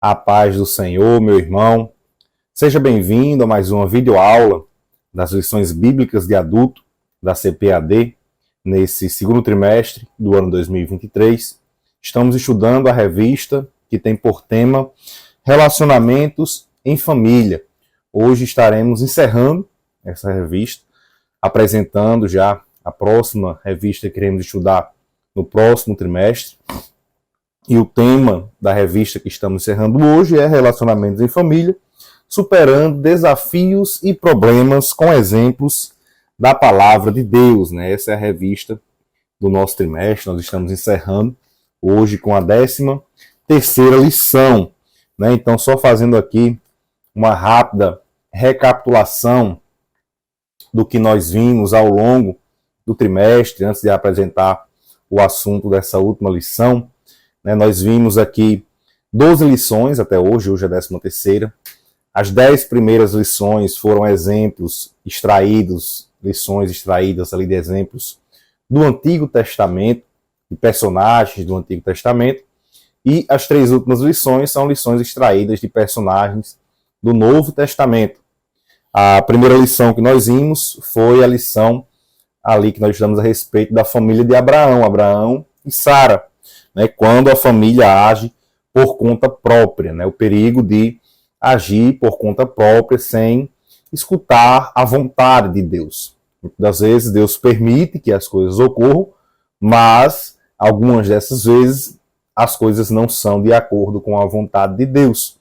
A paz do Senhor, meu irmão. Seja bem-vindo a mais uma videoaula das lições bíblicas de adulto da CPAD, nesse segundo trimestre do ano 2023. Estamos estudando a revista que tem por tema Relacionamentos em Família. Hoje estaremos encerrando essa revista, apresentando já a próxima revista que iremos estudar no próximo trimestre. E o tema da revista que estamos encerrando hoje é Relacionamentos em Família, superando desafios e problemas com exemplos da Palavra de Deus. Essa é a revista do nosso trimestre. Nós estamos encerrando hoje com a 13ª lição. Então, só fazendo aqui uma rápida recapitulação do que nós vimos ao longo do trimestre, antes de apresentar o assunto dessa última lição. Nós vimos aqui 12 lições até hoje é a 13ª. As 10 primeiras lições foram lições extraídas ali de exemplos do Antigo Testamento, de personagens do Antigo Testamento. E as 3 últimas lições são lições extraídas de personagens do Novo Testamento. A primeira lição que nós vimos foi a lição ali que nós estudamos a respeito da família de Abraão e Sara. Quando a família age por conta própria, o perigo de agir por conta própria sem escutar a vontade de Deus. Muitas vezes Deus permite que as coisas ocorram, mas algumas dessas vezes as coisas não são de acordo com a vontade de Deus.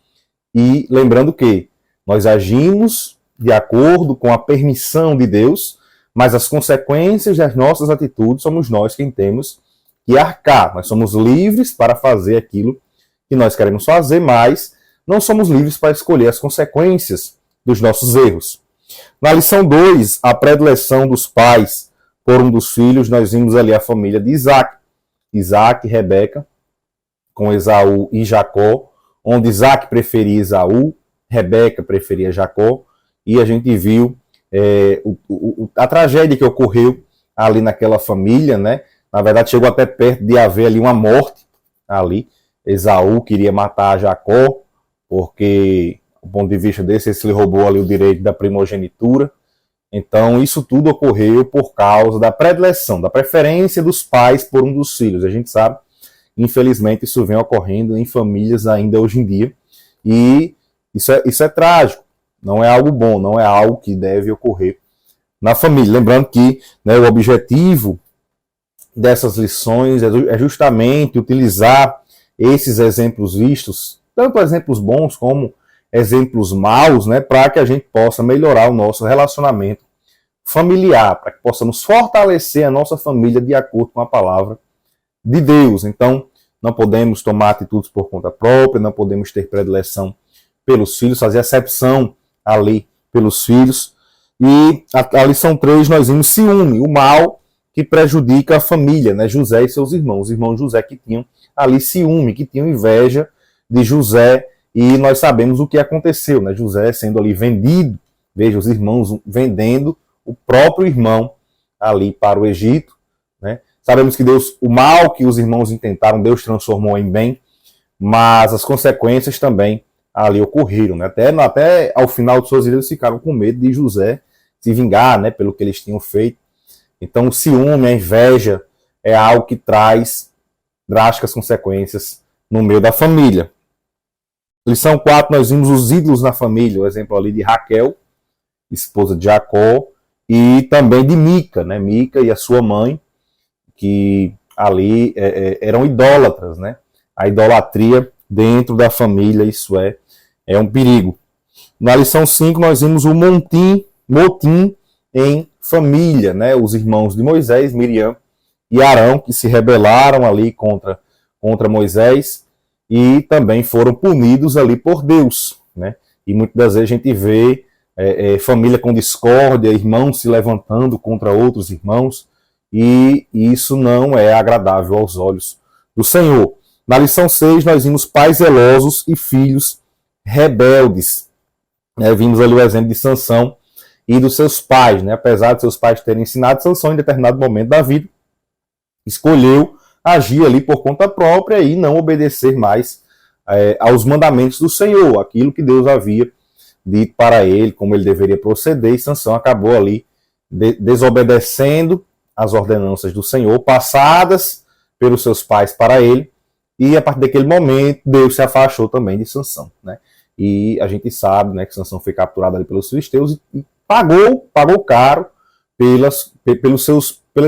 E lembrando que nós agimos de acordo com a permissão de Deus, mas as consequências das nossas atitudes somos nós quem temos que arcar. Nós somos livres para fazer aquilo que nós queremos fazer, mas não somos livres para escolher as consequências dos nossos erros. Na lição 2, a predileção dos pais por um dos filhos, nós vimos ali a família de Isaac. Isaac e Rebeca, com Esaú e Jacó, onde Isaac preferia Esaú, Rebeca preferia Jacó, e a gente viu a tragédia que ocorreu ali naquela família, Na verdade, chegou até perto de haver ali uma morte ali. Esaú queria matar Jacó, porque, do ponto de vista desse, ele roubou ali o direito da primogenitura. Então, isso tudo ocorreu por causa da predileção, da preferência dos pais por um dos filhos. A gente sabe, infelizmente, isso vem ocorrendo em famílias ainda hoje em dia. E isso é trágico, não é algo bom, não é algo que deve ocorrer na família. Lembrando que o objetivo dessas lições é justamente utilizar esses exemplos vistos, tanto exemplos bons como exemplos maus, para que a gente possa melhorar o nosso relacionamento familiar, para que possamos fortalecer a nossa família de acordo com a palavra de Deus. Então, não podemos tomar atitudes por conta própria, não podemos ter predileção pelos filhos, fazer exceção ali pelos filhos. E a lição 3 nós vimos ciúme, o mal que prejudica a família, José e seus irmãos. Os irmãos de José que tinham ali ciúme, que tinham inveja de José, e nós sabemos o que aconteceu, José sendo ali vendido, veja, os irmãos vendendo o próprio irmão ali para o Egito, Sabemos que Deus, o mal que os irmãos intentaram, Deus transformou em bem, mas as consequências também ali ocorreram, Até ao final de suas vidas eles ficaram com medo de José se vingar, pelo que eles tinham feito. Então, o ciúme, a inveja, é algo que traz drásticas consequências no meio da família. Lição 4, nós vimos os ídolos na família, o exemplo ali de Raquel, esposa de Jacó, e também de Mica, Mica e a sua mãe, que ali eram idólatras, A idolatria dentro da família, isso é um perigo. Na lição 5, nós vimos o motim em família, Os irmãos de Moisés, Miriam e Arão, que se rebelaram ali contra Moisés e também foram punidos ali por Deus, E muitas das vezes a gente vê família com discórdia, irmãos se levantando contra outros irmãos, e isso não é agradável aos olhos do Senhor. Na lição 6, nós vimos pais zelosos e filhos rebeldes. Vimos ali o exemplo de Sansão e dos seus pais, Apesar de seus pais terem ensinado, Sansão em determinado momento da vida escolheu agir ali por conta própria e não obedecer mais aos mandamentos do Senhor, aquilo que Deus havia dito para ele, como ele deveria proceder, e Sansão acabou ali desobedecendo as ordenanças do Senhor, passadas pelos seus pais para ele, e a partir daquele momento Deus se afastou também de Sansão, né? E a gente sabe, né, que Sansão foi capturado ali pelos filisteus e pagou caro pelas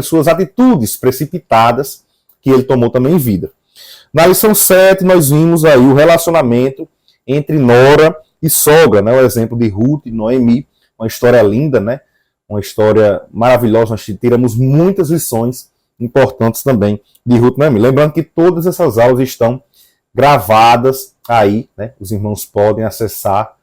suas atitudes precipitadas que ele tomou também em vida. Na lição 7, nós vimos aí o relacionamento entre nora e sogra, né? O exemplo de Ruth e Noemi, uma história linda, né? Uma história maravilhosa, nós tiramos muitas lições importantes também de Ruth e Noemi. Lembrando que todas essas aulas estão gravadas aí, né? Os irmãos podem acessar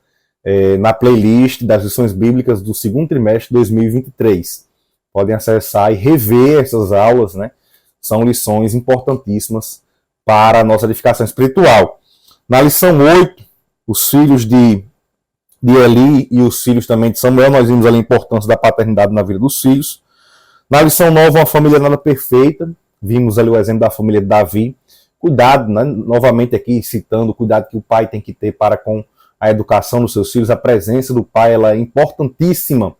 na playlist das lições bíblicas do segundo trimestre de 2023. Podem acessar e rever essas aulas, né? São lições importantíssimas para a nossa edificação espiritual. Na lição 8, os filhos de Eli e os filhos também de Samuel, nós vimos ali a importância da paternidade na vida dos filhos. Na lição 9, uma família nada perfeita, vimos ali o exemplo da família de Davi. Cuidado, né? Novamente aqui citando o cuidado que o pai tem que ter para com a educação dos seus filhos, a presença do pai ela é importantíssima.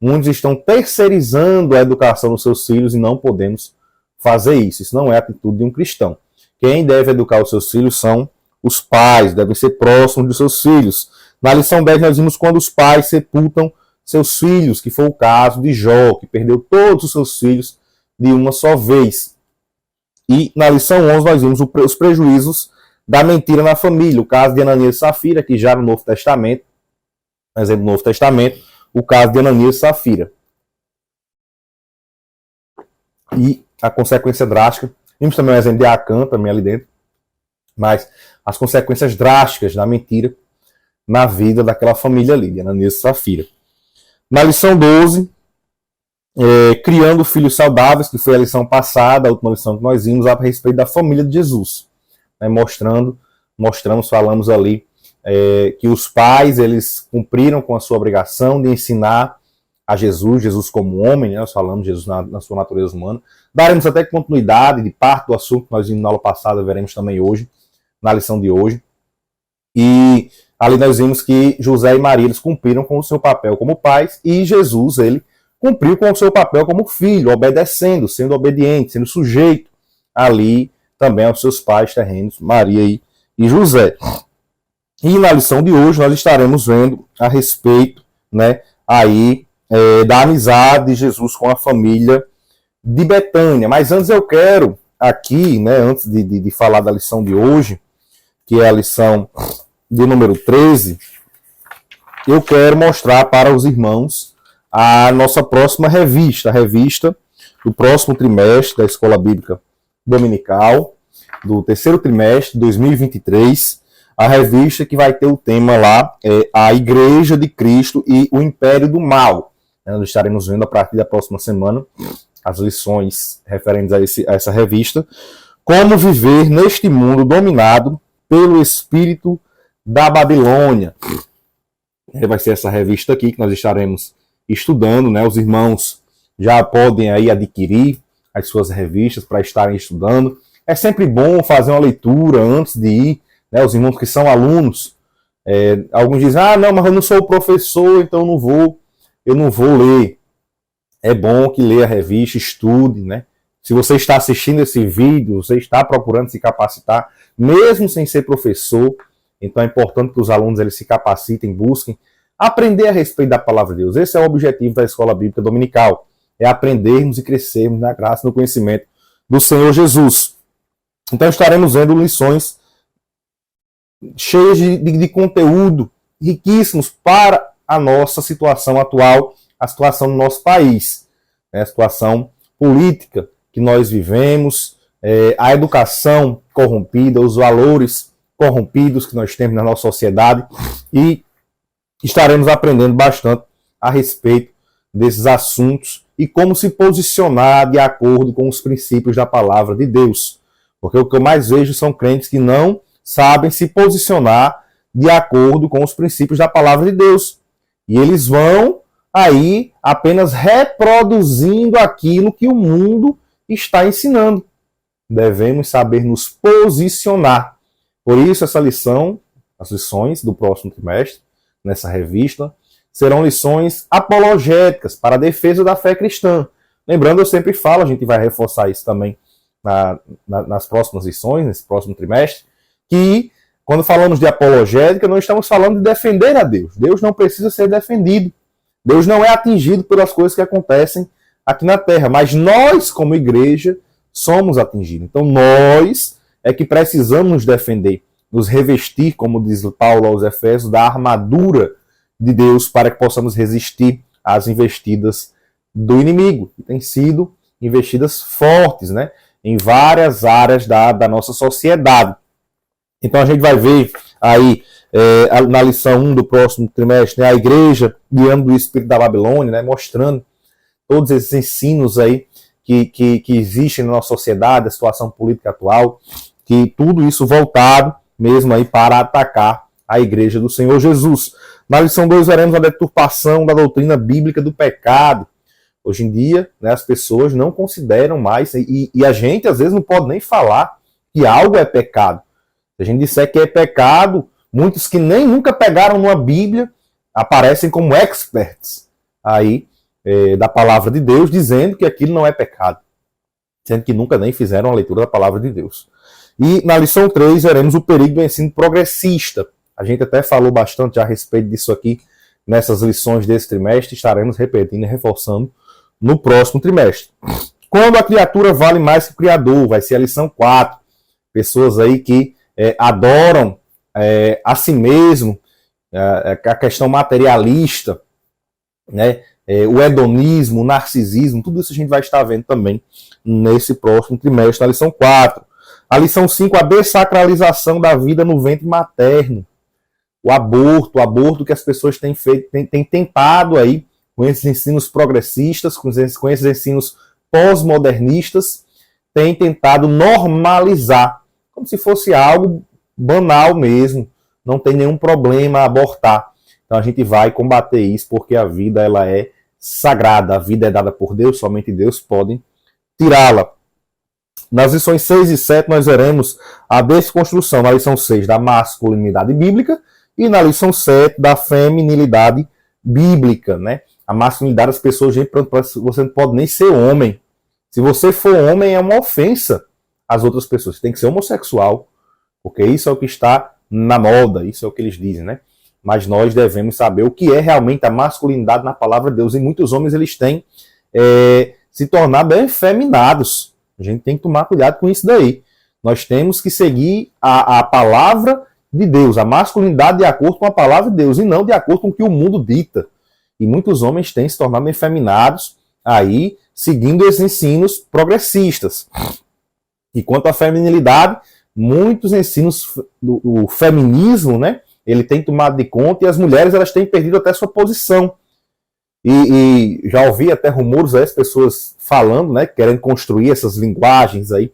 Muitos estão terceirizando a educação dos seus filhos e não podemos fazer isso. Isso não é a atitude de um cristão. Quem deve educar os seus filhos são os pais, devem ser próximos dos seus filhos. Na lição 10 nós vimos quando os pais sepultam seus filhos, que foi o caso de Jó, que perdeu todos os seus filhos de uma só vez. E na lição 11 nós vimos os prejuízos da mentira na família, o caso de Ananias e Safira, que já no Novo Testamento, exemplo do Novo Testamento, o caso de Ananias e Safira. E a consequência drástica, vimos também o exemplo de Acã, também ali dentro, mas as consequências drásticas da mentira na vida daquela família ali, de Ananias e Safira. Na lição 12, criando filhos saudáveis, que foi a lição passada, a última lição que nós vimos, a respeito da família de Jesus. Né, falamos ali que os pais, eles cumpriram com a sua obrigação de ensinar a Jesus como homem, né, nós falamos de Jesus na sua natureza humana. Daremos até continuidade de parte do assunto que nós vimos na aula passada, veremos também hoje, na lição de hoje. E ali nós vimos que José e Maria, eles cumpriram com o seu papel como pais, e Jesus, ele cumpriu com o seu papel como filho, obedecendo, sendo obediente, sendo sujeito ali também aos seus pais terrenos, Maria e José. E na lição de hoje nós estaremos vendo a respeito, né, aí, da amizade de Jesus com a família de Betânia. Mas antes eu quero aqui, né, antes de falar da lição de hoje, que é a lição de número 13, eu quero mostrar para os irmãos a nossa próxima revista, a revista do próximo trimestre da Escola Bíblica Dominical, do terceiro trimestre de 2023, a revista que vai ter o tema lá, a Igreja de Cristo e o Império do Mal. Nós estaremos vendo a partir da próxima semana as lições referentes a essa revista, como viver neste mundo dominado pelo espírito da Babilônia. Vai ser essa revista aqui que nós estaremos estudando, né? Os irmãos já podem aí adquirir as suas revistas para estarem estudando. É sempre bom fazer uma leitura antes de ir, né? Os irmãos que são alunos, alguns dizem, não, mas eu não sou professor, então eu não vou ler. É bom que leia a revista, estude, né? Se você está assistindo esse vídeo, você está procurando se capacitar, mesmo sem ser professor, então é importante que os alunos eles se capacitem, busquem aprender a respeito da palavra de Deus. Esse é o objetivo da Escola Bíblica Dominical, é aprendermos e crescermos na graça e no conhecimento do Senhor Jesus. Então estaremos vendo lições cheias de conteúdo, riquíssimos para a nossa situação atual, a situação do nosso país, né? A situação política que nós vivemos, a educação corrompida, os valores corrompidos que nós temos na nossa sociedade, e estaremos aprendendo bastante a respeito desses assuntos e como se posicionar de acordo com os princípios da palavra de Deus. Porque o que eu mais vejo são crentes que não sabem se posicionar de acordo com os princípios da palavra de Deus. E eles vão aí apenas reproduzindo aquilo que o mundo está ensinando. Devemos saber nos posicionar. Por isso, essa lição, as lições do próximo trimestre, nessa revista, serão lições apologéticas para a defesa da fé cristã. Lembrando, eu sempre falo, a gente vai reforçar isso também nas próximas lições, nesse próximo trimestre, que quando falamos de apologética, não estamos falando de defender a Deus. Deus não precisa ser defendido. Deus não é atingido pelas coisas que acontecem aqui na Terra, mas nós, como igreja, somos atingidos. Então, nós é que precisamos nos defender, nos revestir, como diz Paulo aos Efésios, da armadura de Deus para que possamos resistir às investidas do inimigo, que têm sido investidas fortes, né, em várias áreas da nossa sociedade. Então, a gente vai ver aí, na lição 1 do próximo trimestre, né, a igreja guiando do espírito da Babilônia, né, mostrando todos esses ensinos aí que existem na nossa sociedade, a situação política atual, que tudo isso voltado mesmo aí para atacar a igreja do Senhor Jesus. Na lição 2 veremos a deturpação da doutrina bíblica do pecado. Hoje em dia, né, as pessoas não consideram mais, e a gente às vezes não pode nem falar que algo é pecado. Se a gente disser que é pecado, muitos que nem nunca pegaram numa Bíblia aparecem como experts aí da palavra de Deus, dizendo que aquilo não é pecado, sendo que nunca nem fizeram a leitura da palavra de Deus. E na lição 3 veremos o perigo do ensino progressista. A gente até falou bastante já a respeito disso aqui nessas lições desse trimestre, estaremos repetindo e reforçando no próximo trimestre. Quando a criatura vale mais que o Criador, vai ser a lição 4. Pessoas aí que adoram a si mesmo, a questão materialista, né? O hedonismo, o narcisismo, tudo isso a gente vai estar vendo também nesse próximo trimestre, na lição 4. A lição 5, a dessacralização da vida no ventre materno. O aborto que as pessoas têm feito, têm tentado aí, com esses ensinos progressistas, com esses ensinos pós-modernistas, têm tentado normalizar, como se fosse algo banal mesmo, não tem nenhum problema abortar. Então a gente vai combater isso, porque a vida ela é sagrada, a vida é dada por Deus, somente Deus pode tirá-la. Nas lições 6 e 7 nós veremos a desconstrução, na lição 6 da masculinidade bíblica e na lição 7 da feminilidade bíblica, né? A masculinidade, as pessoas, gente, você não pode nem ser homem. Se você for homem, é uma ofensa às outras pessoas. Você tem que ser homossexual, porque isso é o que está na moda, isso é o que eles dizem, né? Mas nós devemos saber o que é realmente a masculinidade na palavra de Deus. E muitos homens, eles têm se tornado bem efeminados. A gente tem que tomar cuidado com isso daí. Nós temos que seguir a palavra de Deus, a masculinidade de acordo com a palavra de Deus, e não de acordo com o que o mundo dita. E muitos homens têm se tornado efeminados aí, seguindo esses ensinos progressistas. E quanto à feminilidade, muitos ensinos do feminismo, né, ele tem tomado de conta, e as mulheres elas têm perdido até sua posição. E já ouvi até rumores aí, as pessoas falando, né, querendo construir essas linguagens aí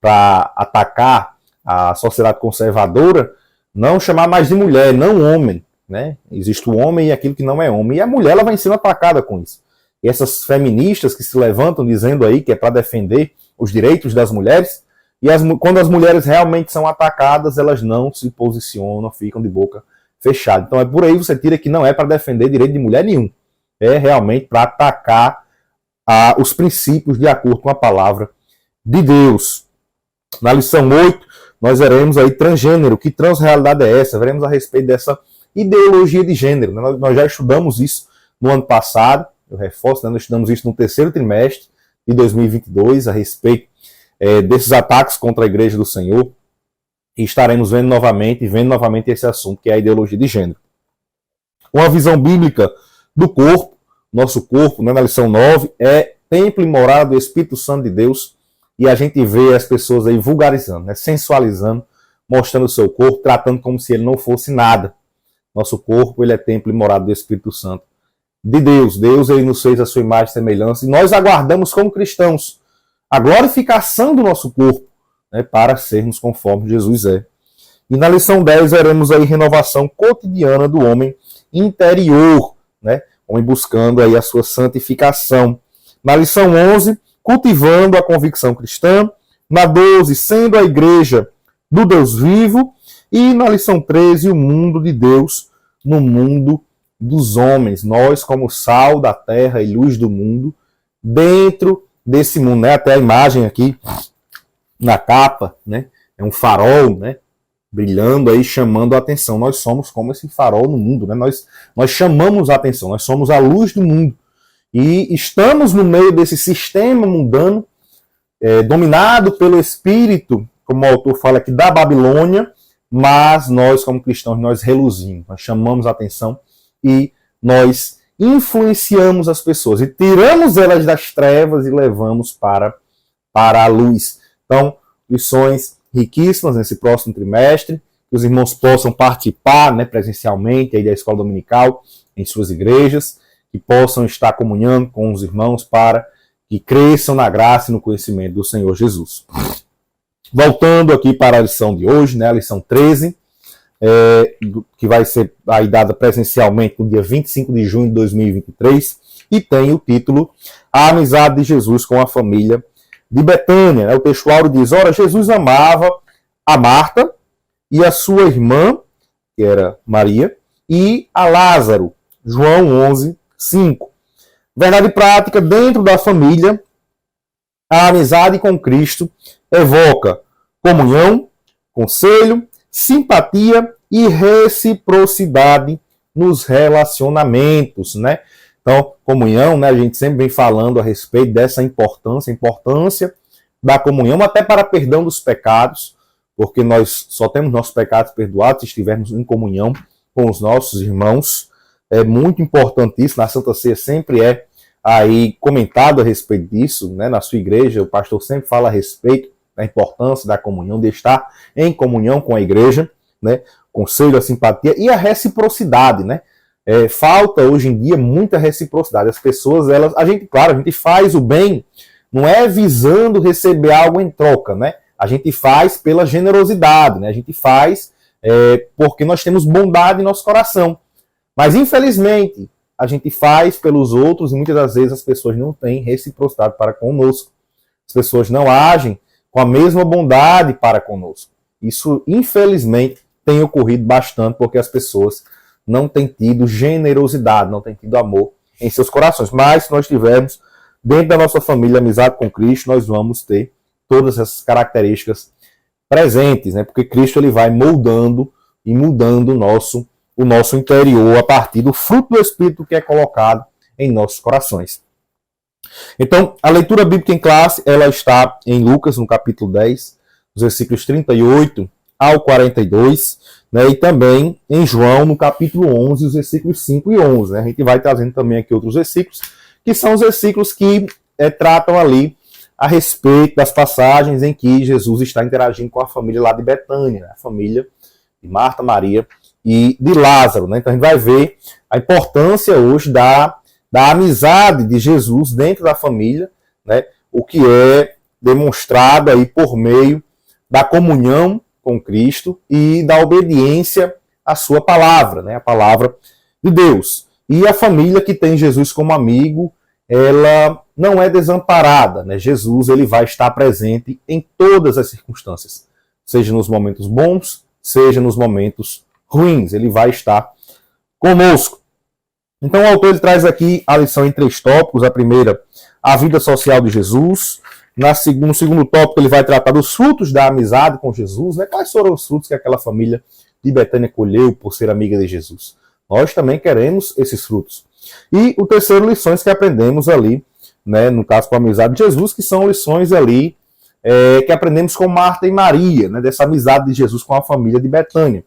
para atacar a sociedade conservadora, não chamar mais de mulher, não homem, né? Existe o homem e aquilo que não é homem. E a mulher ela vai sendo atacada com isso. E essas feministas que se levantam dizendo aí que é para defender os direitos das mulheres, e quando as mulheres realmente são atacadas, elas não se posicionam, ficam de boca fechada. Então é por aí você tira que não é para defender direito de mulher nenhum. É realmente para atacar os princípios de acordo com a palavra de Deus. Na lição 8, nós veremos aí transgênero. Que transrealidade é essa? Veremos a respeito dessa ideologia de gênero. Nós já estudamos isso no ano passado, eu reforço, né? Nós estudamos isso no terceiro trimestre de 2022, a respeito desses ataques contra a Igreja do Senhor, e estaremos vendo novamente esse assunto, que é a ideologia de gênero. Uma visão bíblica do corpo, nosso corpo, né, na lição 9, é templo e morada do Espírito Santo de Deus, e a gente vê as pessoas aí vulgarizando, né, sensualizando, mostrando o seu corpo, tratando como se ele não fosse nada. Nosso corpo, ele é templo e morada do Espírito Santo de Deus. Deus, ele nos fez a sua imagem e semelhança, e nós aguardamos como cristãos a glorificação do nosso corpo, né, para sermos conforme Jesus é. E na lição 10 veremos aí renovação cotidiana do homem interior, né, homem buscando aí a sua santificação. Na lição 11, cultivando a convicção cristã. Na 12, sendo a igreja do Deus vivo. E na lição 13, o mundo de Deus no mundo dos homens. Nós, como sal da terra e luz do mundo, dentro desse mundo, né? Até a imagem aqui na capa, né? É um farol, né? Brilhando aí, chamando a atenção. Nós somos como esse farol no mundo, né? Nós chamamos a atenção, nós somos a luz do mundo. E estamos no meio desse sistema mundano, dominado pelo espírito, como o autor fala aqui, da Babilônia, mas nós, como cristãos, nós reluzimos, nós chamamos a atenção e nós influenciamos as pessoas e tiramos elas das trevas e levamos para a luz. Então, lições riquíssimas nesse próximo trimestre, que os irmãos possam participar, né, presencialmente aí da escola dominical em suas igrejas, que possam estar comunhando com os irmãos para que cresçam na graça e no conhecimento do Senhor Jesus. Voltando aqui para a lição de hoje, né, a lição 13, que vai ser aí dada presencialmente no dia 25 de junho de 2023, e tem o título A Amizade de Jesus com a Família de Betânia. Né? O textuário diz, ora, Jesus amava a Marta e a sua irmã, que era Maria, e a Lázaro, João 11, 5. Verdade prática, dentro da família, a amizade com Cristo evoca comunhão, conselho, simpatia e reciprocidade nos relacionamentos, né? Então, comunhão, né? A gente sempre vem falando a respeito dessa importância, a importância da comunhão, até para perdão dos pecados, porque nós só temos nossos pecados perdoados se estivermos em comunhão com os nossos irmãos. É muito importante isso, na Santa Ceia sempre é aí comentado a respeito disso, né? Na sua igreja, o pastor sempre fala a respeito da importância da comunhão, de estar em comunhão com a igreja, né? Conselho, a simpatia e a reciprocidade, né? Falta hoje em dia muita reciprocidade. As pessoas, a gente faz o bem, não é visando receber algo em troca, né? A gente faz pela generosidade, né? A gente faz porque nós temos bondade em nosso coração. Mas, infelizmente, a gente faz pelos outros e muitas das vezes as pessoas não têm reciprocidade para conosco. As pessoas não agem com a mesma bondade para conosco. Isso, infelizmente, tem ocorrido bastante porque as pessoas não têm tido generosidade, não têm tido amor em seus corações. Mas se nós tivermos dentro da nossa família amizade com Cristo, nós vamos ter todas essas características presentes, né? Porque Cristo ele vai moldando e mudando o nosso interior a partir do fruto do Espírito que é colocado em nossos corações. Então, a leitura bíblica em classe, ela está em Lucas, no capítulo 10, os versículos 38 ao 42, né, e também em João, no capítulo 11, os versículos 5 e 11. Né? A gente vai trazendo também aqui outros versículos, que são os versículos que tratam ali a respeito das passagens em que Jesus está interagindo com a família lá de Betânia, né? A família de Marta, Maria e de Lázaro. Né? Então a gente vai ver a importância hoje da amizade de Jesus dentro da família, né? O que é demonstrado aí por meio da comunhão com Cristo e da obediência à sua palavra, né? A palavra de Deus. E a família que tem Jesus como amigo, ela não é desamparada, né? Jesus ele vai estar presente em todas as circunstâncias, seja nos momentos bons, seja nos momentos ruins, ele vai estar conosco. Então o autor ele traz aqui a lição em 3 tópicos. A primeira, a vida social de Jesus. No segundo tópico ele vai tratar dos frutos da amizade com Jesus, né? Quais foram os frutos que aquela família de Betânia colheu por ser amiga de Jesus? Nós também queremos esses frutos. E o terceiro, lições que aprendemos ali, né? No caso com a amizade de Jesus, que são lições ali que aprendemos com Marta e Maria, né? Dessa amizade de Jesus com a família de Betânia.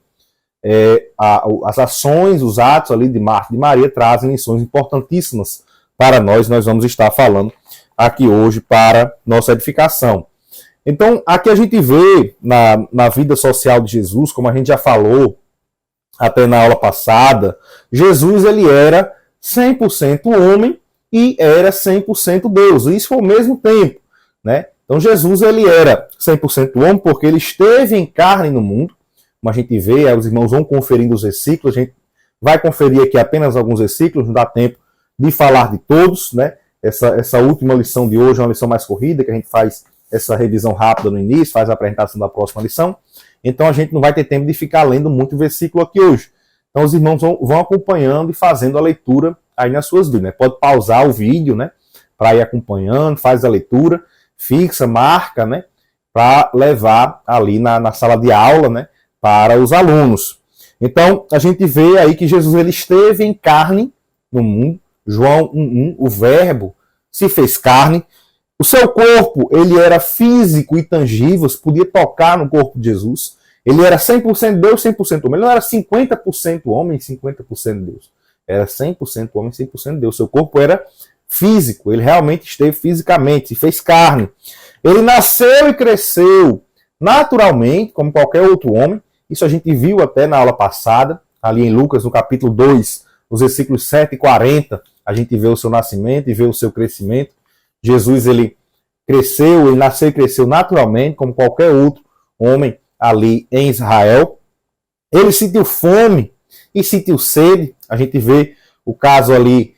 As ações, os atos ali de Marta e de Maria trazem lições importantíssimas para nós. Nós vamos estar falando aqui hoje para nossa edificação. Então, aqui a gente vê na vida social de Jesus, como a gente já falou até na aula passada, Jesus ele era 100% homem e era 100% Deus. Isso foi ao mesmo tempo, né? Então Jesus ele era 100% homem porque ele esteve em carne no mundo. Como a gente vê, os irmãos vão conferindo os versículos, a gente vai conferir aqui apenas alguns versículos, não dá tempo de falar de todos, né? Essa última lição de hoje é uma lição mais corrida, que a gente faz essa revisão rápida no início, faz a apresentação da próxima lição. então a gente não vai ter tempo de ficar lendo muito versículo aqui hoje. Então os irmãos vão acompanhando e fazendo a leitura aí nas suas Bíblias, né? Pode pausar o vídeo, né, para ir acompanhando, faz a leitura, fixa, marca, né, para levar ali na sala de aula, né, para os alunos. Então, a gente vê aí que Jesus ele esteve em carne no mundo. João 1:1, o verbo se fez carne. O seu corpo, ele era físico e tangível, você podia tocar no corpo de Jesus. Ele era 100% Deus, 100% homem. Ele não era 50% homem, 50% Deus. Era 100% homem, 100% Deus. Seu corpo era físico, ele realmente esteve fisicamente, se fez carne. Ele nasceu e cresceu naturalmente, como qualquer outro homem. Isso a gente viu até na aula passada, ali em Lucas, no capítulo 2, os versículos 7 e 40, a gente vê o seu nascimento e vê o seu crescimento. Jesus, ele cresceu, ele nasceu e cresceu naturalmente, como qualquer outro homem ali em Israel. Ele sentiu fome e sentiu sede. A gente vê o caso ali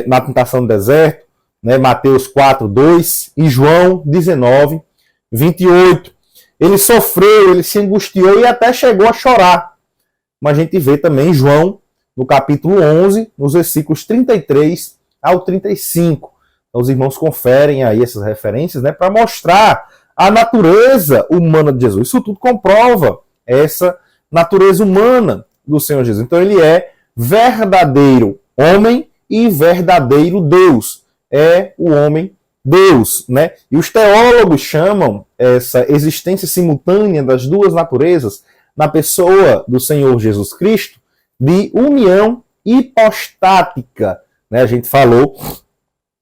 na tentação do deserto, né, Mateus 4:2 e João 19:28. Ele sofreu, ele se angustiou e até chegou a chorar. Mas a gente vê também João, no capítulo 11, nos versículos 33 ao 35. Então, os irmãos conferem aí essas referências, né, para mostrar a natureza humana de Jesus. Isso tudo comprova essa natureza humana do Senhor Jesus. Então, ele é verdadeiro homem e verdadeiro Deus. É o homem Deus, né? E os teólogos chamam essa existência simultânea das duas naturezas na pessoa do Senhor Jesus Cristo de união hipostática, né? A gente falou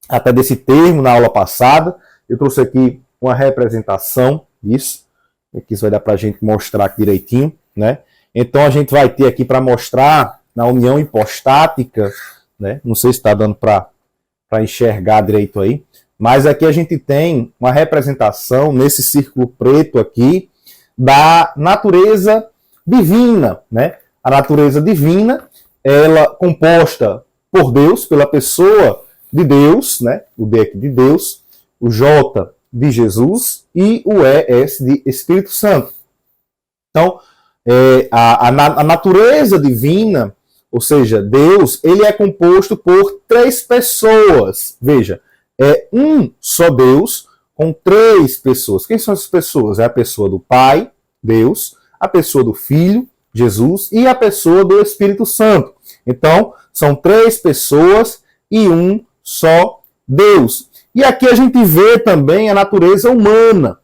até desse termo na aula passada. Eu trouxe aqui uma representação disso. Aqui isso vai dar para a gente mostrar aqui direitinho, né? Então a gente vai ter aqui para mostrar na união hipostática, né? Não sei se está dando para enxergar direito aí. Mas aqui a gente tem uma representação, nesse círculo preto aqui, da natureza divina, né? A natureza divina, ela composta por Deus, pela pessoa de Deus, né? O D aqui de Deus, o J de Jesus e o ES de Espírito Santo. Então, a natureza divina, ou seja, Deus, ele é composto por 3 pessoas. Veja, é um só Deus com 3 pessoas. Quem são essas pessoas? É a pessoa do Pai, Deus, a pessoa do Filho, Jesus, e a pessoa do Espírito Santo. Então, são 3 pessoas e um só Deus. E aqui a gente vê também a natureza humana.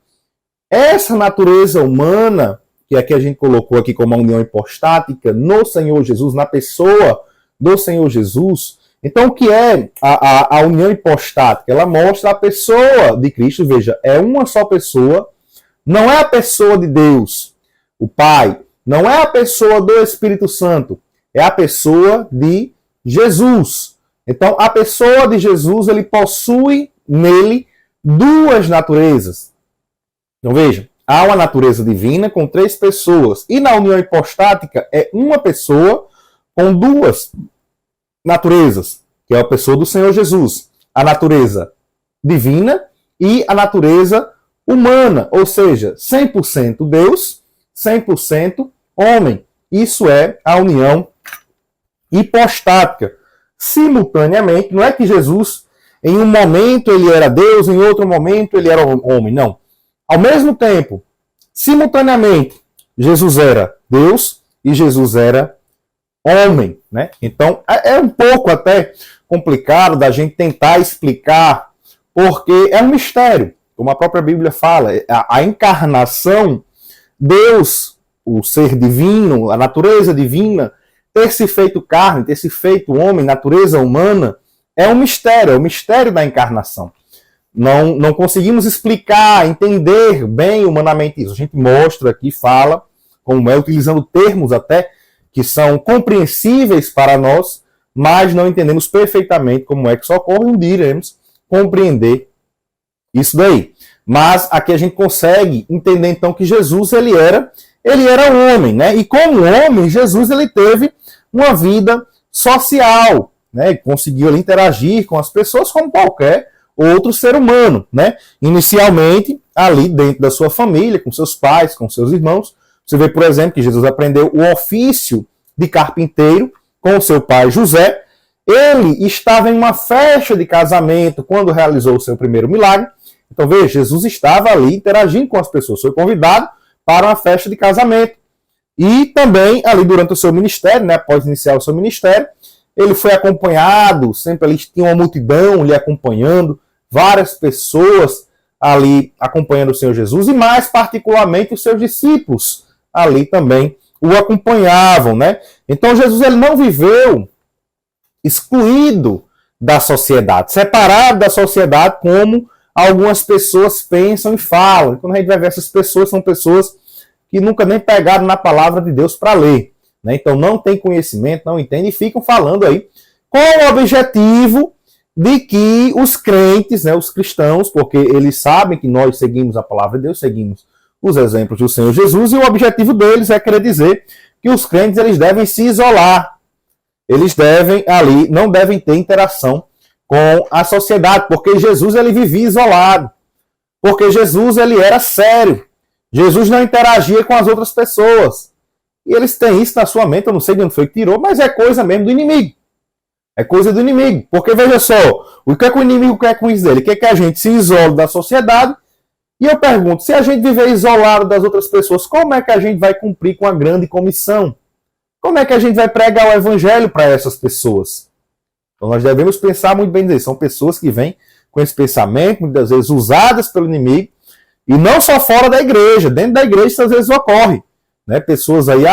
Essa natureza humana, que aqui a gente colocou aqui como a união hipostática no Senhor Jesus, na pessoa do Senhor Jesus. Então, o que é a união hipostática? Ela mostra a pessoa de Cristo. Veja, é uma só pessoa, não é a pessoa de Deus, o Pai, não é a pessoa do Espírito Santo, é a pessoa de Jesus. Então, a pessoa de Jesus, ele possui nele 2 naturezas. Então, veja, há uma natureza divina com 3 pessoas. E na união hipostática é uma pessoa com 2 naturezas, que é a pessoa do Senhor Jesus. A natureza divina e a natureza humana, ou seja, 100% Deus, 100% homem. Isso é a união hipostática. Simultaneamente, não é que Jesus, em um momento ele era Deus, em outro momento ele era homem, não. Ao mesmo tempo, simultaneamente, Jesus era Deus e Jesus era homem, né? Então, é um pouco até complicado da gente tentar explicar, porque é um mistério. Como a própria Bíblia fala, a encarnação, Deus, o ser divino, a natureza divina, ter se feito carne, ter se feito homem, natureza humana, é um mistério, é o mistério da encarnação. Não conseguimos explicar, entender bem humanamente isso. A gente mostra aqui, fala, como é, utilizando termos até que são compreensíveis para nós, mas não entendemos perfeitamente como é que isso ocorre, um dia iremos compreender isso daí. Mas aqui a gente consegue entender então que Jesus ele era homem, né? E como homem, Jesus ele teve uma vida social, né? Conseguiu ele interagir com as pessoas como qualquer outro ser humano, né? Inicialmente ali dentro da sua família, com seus pais, com seus irmãos, Você vê, por exemplo, que Jesus aprendeu o ofício de carpinteiro com o seu pai José. Ele estava em uma festa de casamento quando realizou o seu primeiro milagre. Então, veja, Jesus estava ali interagindo com as pessoas. Foi convidado para uma festa de casamento. E também, ali durante o seu ministério, né, após iniciar o seu ministério, ele foi acompanhado, sempre ali tinha uma multidão lhe acompanhando, várias pessoas ali acompanhando o Senhor Jesus, e mais particularmente os seus discípulos ali também o acompanhavam, né? Então Jesus ele não viveu excluído da sociedade, separado da sociedade como algumas pessoas pensam e falam. Quando a gente vai ver essas pessoas, são pessoas que nunca nem pegaram na palavra de Deus para ler, né? Então não tem conhecimento, não entende e ficam falando aí com o objetivo de que os crentes, né, os cristãos, porque eles sabem que nós seguimos a palavra de Deus, seguimos os exemplos do Senhor Jesus, e o objetivo deles é querer dizer que os crentes eles devem se isolar, eles devem ali, não devem ter interação com a sociedade, porque Jesus ele vivia isolado, porque Jesus ele era sério, Jesus não interagia com as outras pessoas, e eles têm isso na sua mente, eu não sei de onde foi que tirou, mas é coisa mesmo do inimigo. É coisa do inimigo. Porque, veja só, o que é que o inimigo quer com isso dele? Quer que a gente se isole da sociedade. E eu pergunto, se a gente viver isolado das outras pessoas, como é que a gente vai cumprir com a grande comissão? Como é que a gente vai pregar o evangelho para essas pessoas? Então nós devemos pensar muito bem nisso. São pessoas que vêm com esse pensamento, muitas vezes usadas pelo inimigo, e não só fora da igreja. Dentro da igreja isso às vezes ocorre. Né? Pessoas aí,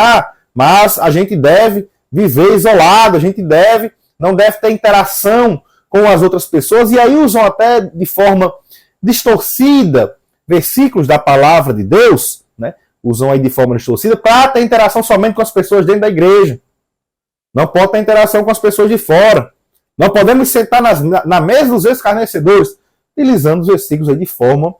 mas a gente deve viver isolado, a gente não deve ter interação com as outras pessoas, e aí usam até de forma distorcida versículos da palavra de Deus, né? Usam aí de forma distorcida para ter interação somente com as pessoas dentro da igreja. Não pode ter interação com as pessoas de fora. Não podemos sentar na mesa dos escarnecedores, utilizando os versículos aí de forma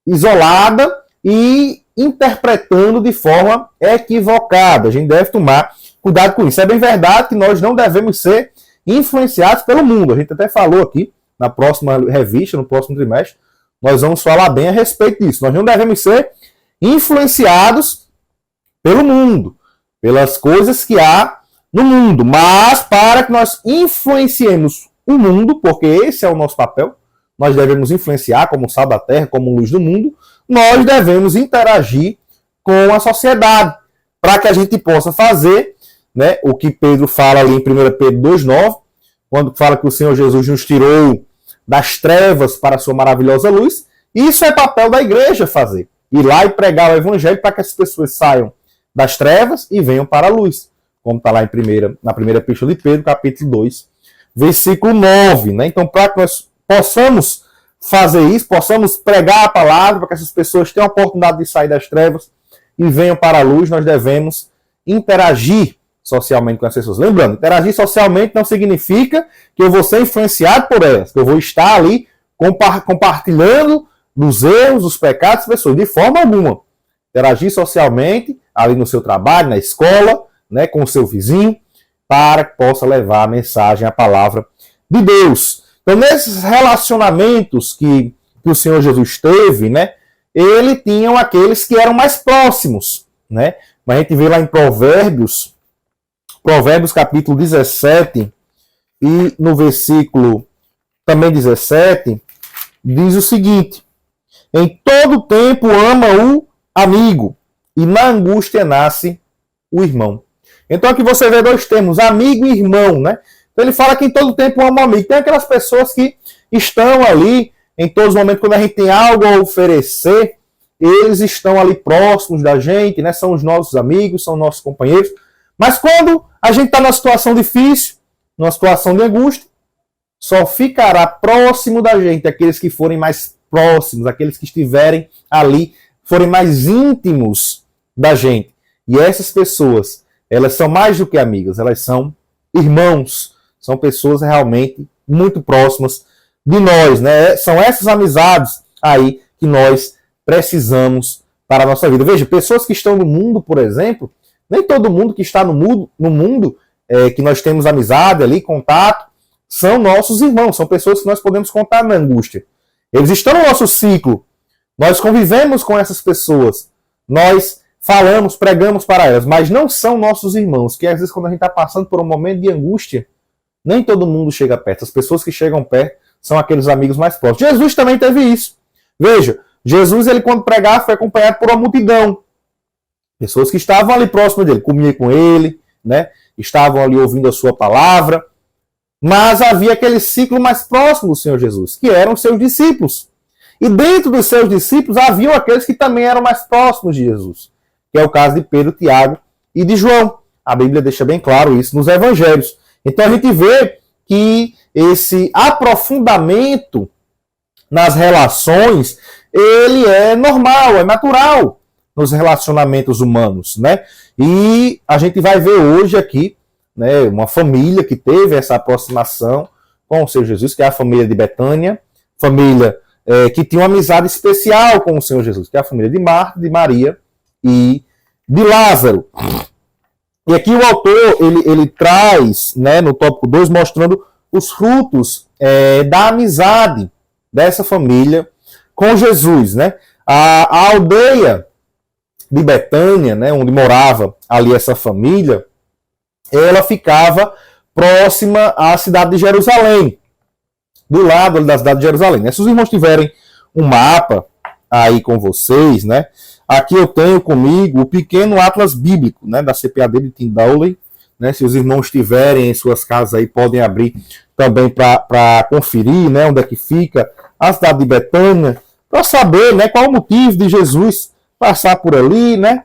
isolada e interpretando de forma equivocada. A gente deve tomar cuidado com isso. É bem verdade que nós não devemos ser influenciados pelo mundo. A gente até falou aqui, na próxima revista, no próximo trimestre, nós vamos falar bem a respeito disso. Nós não devemos ser influenciados pelo mundo, pelas coisas que há no mundo. Mas para que nós influenciemos o mundo, porque esse é o nosso papel, nós devemos influenciar como sal da terra, como luz do mundo, nós devemos interagir com a sociedade, para que a gente possa fazer, né, o que Pedro fala ali em 1 Pedro 2,9, quando fala que o Senhor Jesus nos tirou das trevas para a sua maravilhosa luz. Isso é papel da igreja fazer. Ir lá e pregar o evangelho para que as pessoas saiam das trevas e venham para a luz. Como está lá na primeira epístola de Pedro, capítulo 2, versículo 9. Né? Então, para que nós possamos fazer isso, possamos pregar a palavra, para que essas pessoas tenham a oportunidade de sair das trevas e venham para a luz, nós devemos interagir socialmente com as pessoas. Lembrando, interagir socialmente não significa que eu vou ser influenciado por elas, que eu vou estar ali compartilhando dos erros, dos pecados das pessoas, de forma alguma. Interagir socialmente, ali no seu trabalho, na escola, né, com o seu vizinho, para que possa levar a mensagem, a palavra de Deus. Então, nesses relacionamentos que o Senhor Jesus teve, né, ele tinha aqueles que eram mais próximos, né? Mas a gente vê lá em Provérbios capítulo 17, e no versículo também 17, diz o seguinte: em todo tempo ama o amigo, e na angústia nasce o irmão. Então aqui você vê dois termos, amigo e irmão, né? Então ele fala que em todo tempo ama o amigo. Tem aquelas pessoas que estão ali, em todos os momentos, quando a gente tem algo a oferecer, eles estão ali próximos da gente, né? São os nossos amigos, são nossos companheiros. Mas quando a gente está numa situação difícil, numa situação de angústia, só ficará próximo da gente aqueles que forem mais próximos, aqueles que estiverem ali, forem mais íntimos da gente. E essas pessoas, elas são mais do que amigas, elas são irmãos, são pessoas realmente muito próximas de nós, né? São essas amizades aí que nós precisamos para a nossa vida. Veja, pessoas que estão no mundo, por exemplo, nem todo mundo que está no mundo que nós temos amizade ali, contato, são nossos irmãos, são pessoas que nós podemos contar na angústia. Eles estão no nosso ciclo, nós convivemos com essas pessoas, nós falamos, pregamos para elas, mas não são nossos irmãos, que às vezes quando a gente está passando por um momento de angústia, nem todo mundo chega perto. As pessoas que chegam perto são aqueles amigos mais próximos. Jesus também teve isso. Veja, Jesus, ele quando pregava, foi acompanhado por uma multidão. Pessoas que estavam ali próximas dele, comiam com ele, né? Estavam ali ouvindo a sua palavra. Mas havia aquele ciclo mais próximo do Senhor Jesus, que eram os seus discípulos. E dentro dos seus discípulos, haviam aqueles que também eram mais próximos de Jesus, que é o caso de Pedro, Tiago e de João. A Bíblia deixa bem claro isso nos evangelhos. Então a gente vê que esse aprofundamento nas relações, ele é normal, é natural nos relacionamentos humanos, né? E a gente vai ver hoje aqui, né, uma família que teve essa aproximação com o Senhor Jesus, que é a família de Betânia, família que tinha uma amizade especial com o Senhor Jesus, que é a família de Marta, de Maria e de Lázaro. E aqui o autor, ele traz, né, no tópico 2, mostrando os frutos da amizade dessa família com Jesus, né? A aldeia de Betânia, né, onde morava ali essa família, ela ficava próxima à cidade de Jerusalém, do lado da cidade de Jerusalém, né? Se os irmãos tiverem um mapa aí com vocês, né? Aqui eu tenho comigo o pequeno atlas bíblico, né, da CPAD de Tim Dowley, né? Se os irmãos tiverem em suas casas aí, podem abrir também para conferir, né, onde é que fica a cidade de Betânia, para saber, né, qual o motivo de Jesus passar por ali, né?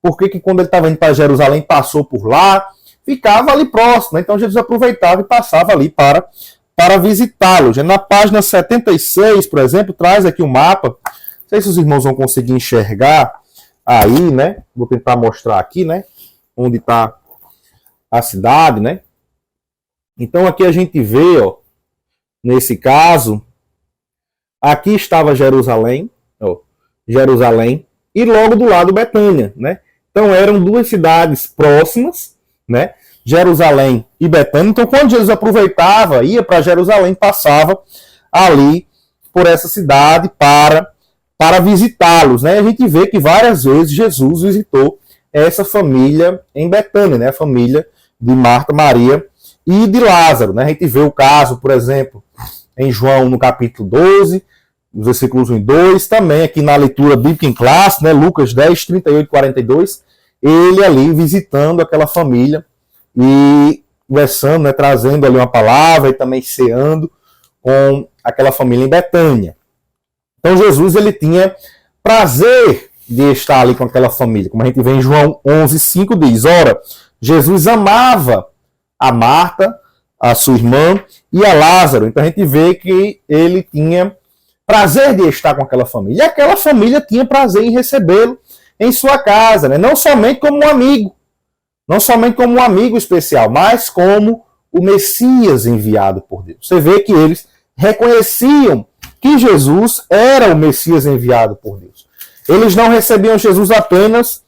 Por que quando ele estava indo para Jerusalém passou por lá, ficava ali próximo, né? Então Jesus aproveitava e passava ali para visitá-los. Na página 76, por exemplo, traz aqui um mapa. Não sei se os irmãos vão conseguir enxergar aí, né? Vou tentar mostrar aqui, né? Onde está a cidade, né? Então aqui a gente vê, ó, nesse caso, aqui estava Jerusalém, ó, Jerusalém, e logo do lado Betânia, né? Então eram duas cidades próximas, né? Jerusalém e Betânia. Então quando Jesus aproveitava, ia para Jerusalém, passava ali por essa cidade para visitá-los, né? A gente vê que várias vezes Jesus visitou essa família em Betânia, né? A família de Marta, Maria e de Lázaro, né? A gente vê o caso, por exemplo, em João no capítulo 12, os versículos 1 e 2, também aqui na leitura bíblica em classe, né? Lucas 10, 38 e 42, ele ali visitando aquela família e conversando, né? Trazendo ali uma palavra e também ceando com aquela família em Betânia. Então Jesus, ele tinha prazer de estar ali com aquela família. Como a gente vê em João 11, 5 diz, ora, Jesus amava a Marta, a sua irmã, e a Lázaro. Então a gente vê que ele tinha prazer de estar com aquela família. E aquela família tinha prazer em recebê-lo em sua casa, né? Não somente como um amigo, não somente como um amigo especial, mas como o Messias enviado por Deus. Você vê que eles reconheciam que Jesus era o Messias enviado por Deus. Eles não recebiam Jesus apenas